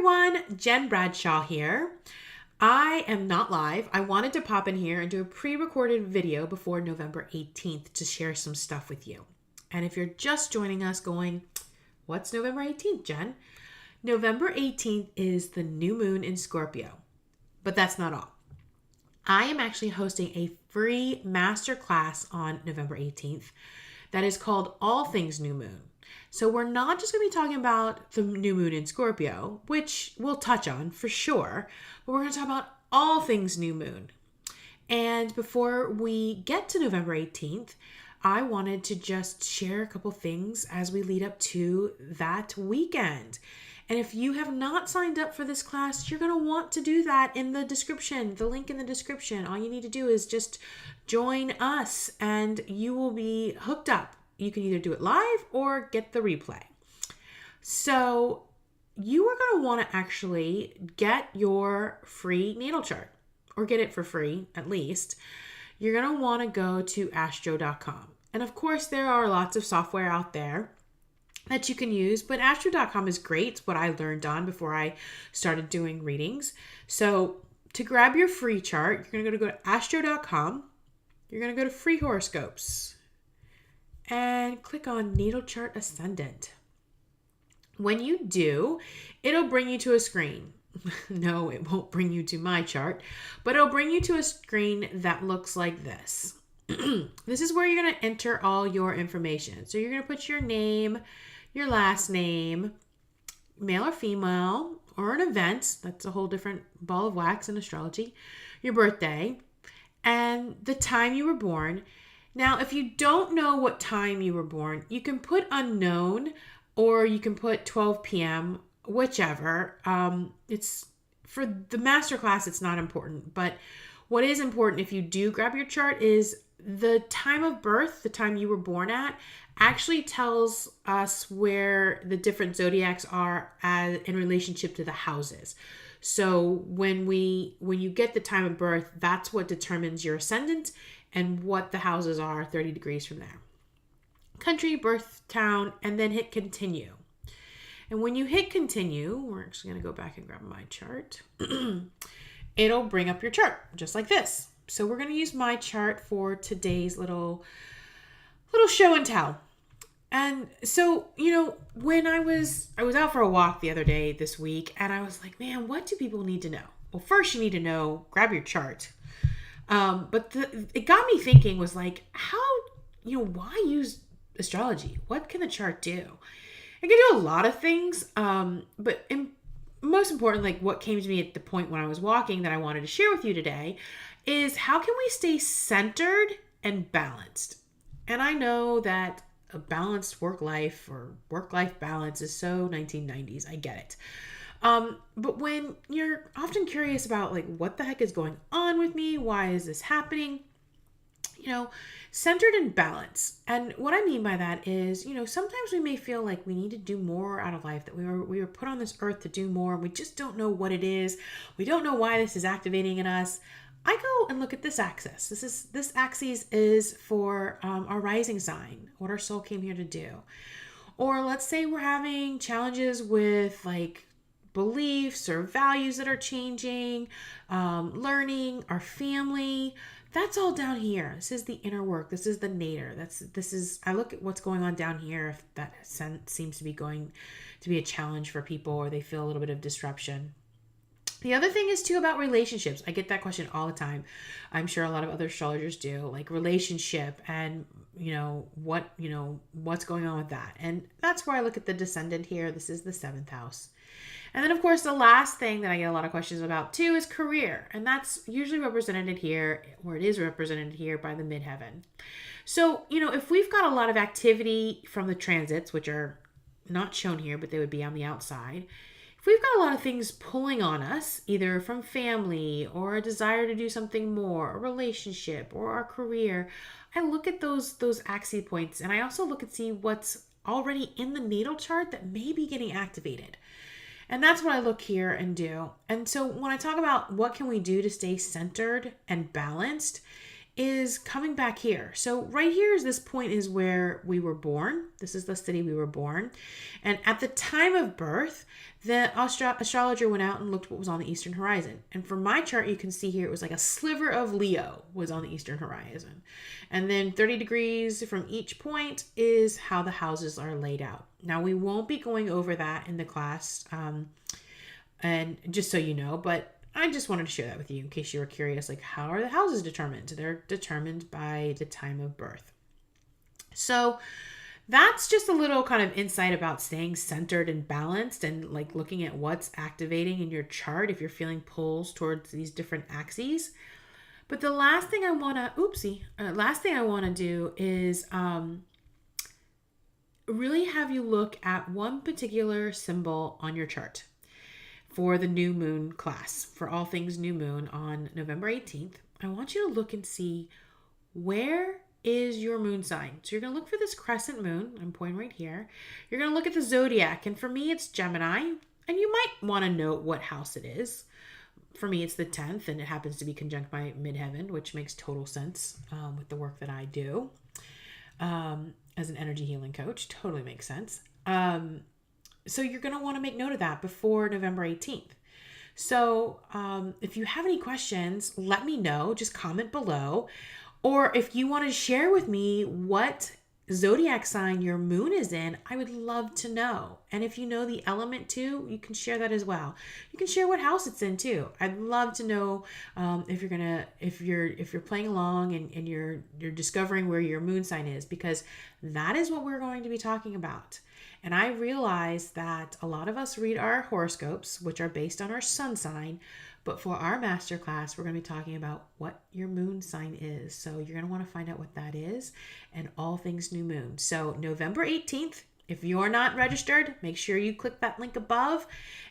everyone, Jen Bradshaw here. I am not live. I wanted to pop in here and do a pre-recorded video before November 18th to share some stuff with you. And if you're just joining us going, what's November 18th, Jen? November 18th is the new moon in Scorpio. But that's not all. I am actually hosting a free masterclass on November 18th that is called All Things New Moon. So we're not just going to be talking about the new moon in Scorpio, which we'll touch on for sure, but we're going to talk about all things new moon. And before we get to November 18th, I wanted to just share a couple things as we lead up to that weekend. And if you have not signed up for this class, you're going to want to do that in the description, the link in the description. All you need to do is just join us and you will be hooked up. You can either do it live or get the replay. So you are going to want to actually get your free natal chart, or get it for free at least. You're going to want to go to astro.com. And of course, there are lots of software out there that you can use, but astro.com is great. It's what I learned on before I started doing readings. So to grab your free chart, you're going to go to astro.com. You're going to go to free horoscopes and click on Natal Chart Ascendant. When you do, it'll bring you to a screen. No, it won't bring you to my chart, but it'll bring you to a screen that looks like this. This is where you're going to enter all your information. So you're going to put your name, your last name, male or female, or an event. That's a whole different ball of wax in astrology. Your birthday, and the time you were born. Now, if you don't know what time you were born, you can put unknown or you can put 12 p.m., whichever. It's for the masterclass, it's not important. But what is important if you do grab your chart is the time of birth, the time you were born at, actually tells us where the different zodiacs are in relationship to the houses. So when you get the time of birth, that's what determines your ascendant and what the houses are 30 degrees from there. Country, birth, town, and then hit continue. And when you hit continue, we're actually going to go back and grab my chart. It'll bring up your chart just like this. So we're going to use my chart for today's little show and tell. And so, when I was out for a walk the other day this week, and I was like, man, what do people need to know? Well, first you need to know, grab your chart. But it got me thinking was like, why use astrology? What can the chart do? It can do a lot of things. But most important, like what came to me at the point when I was walking that I wanted to share with you today is how can we stay centered and balanced? And I know that a balanced work-life or work-life balance is so 1990s. I get it. But when you're often curious about like, what the heck is going on with me? Why is this happening? Centered and balanced. And what I mean by that is, sometimes we may feel like we need to do more out of life, that we were put on this earth to do more. And we just don't know what it is. We don't know why this is activating in us. I go and look at this axis. This axis is for our rising sign, what our soul came here to do. Or let's say we're having challenges with like beliefs or values that are changing, learning, our family. That's all down here. This is the inner work. This is the nadir. I look at what's going on down here. If that seems to be going to be a challenge for people, or they feel a little bit of disruption. The other thing is too about relationships. I get that question all the time. I'm sure a lot of other astrologers do, like relationship and what's going on with that. And that's where I look at the descendant here. This is the 7th house. And then of course, the last thing that I get a lot of questions about too is career. And that's usually represented here, or it is represented here by the midheaven. So, if we've got a lot of activity from the transits, which are not shown here, but they would be on the outside. If we've got a lot of things pulling on us, either from family or a desire to do something more, a relationship or our career, I look at those axis points, and I also look and see what's already in the natal chart that may be getting activated. And that's what I look here and do. And so when I talk about what can we do to stay centered and balanced, is coming back here. So right here is this point is where we were born. This is the city we were born. And at the time of birth, the astrologer went out and looked what was on the eastern horizon. And for my chart, you can see here, it was like a sliver of Leo was on the eastern horizon. And then 30 degrees from each point is how the houses are laid out. Now, we won't be going over that in the class, and just so you know, but I just wanted to share that with you in case you were curious, like how are the houses determined? They're determined by the time of birth. So that's just a little kind of insight about staying centered and balanced and like looking at what's activating in your chart if you're feeling pulls towards these different axes. But the last thing I want to do is really have you look at one particular symbol on your chart for the new moon class, for all things new moon on November 18th. I want you to look and see where is your moon sign. So you're going to look for this crescent moon. I'm pointing right here. You're going to look at the zodiac. And for me, it's Gemini. And you might want to note what house it is. For me, it's the 10th, and it happens to be conjunct my midheaven, which makes total sense with the work that I do as an energy healing coach. Totally makes sense. So you're going to want to make note of that before November 18th. So if you have any questions, let me know. Just comment below. Or if you want to share with me what zodiac sign your moon is in, I would love to know. And if you know the element too, you can share that as well. You can share what house it's in too. I'd love to know if you're playing along and you're discovering where your moon sign is, because that is what we're going to be talking about. And I realize that a lot of us read our horoscopes, which are based on our sun sign, but for our masterclass, we're going to be talking about what your moon sign is. So you're going to want to find out what that is and all things new moon. So November 18th, if you're not registered, make sure you click that link above.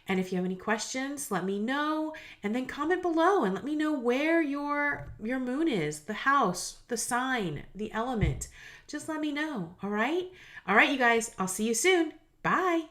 And if you have any questions, let me know. And then comment below and let me know where your moon is, the house, the sign, the element. Just let me know. All right? All right, you guys, I'll see you soon. Bye.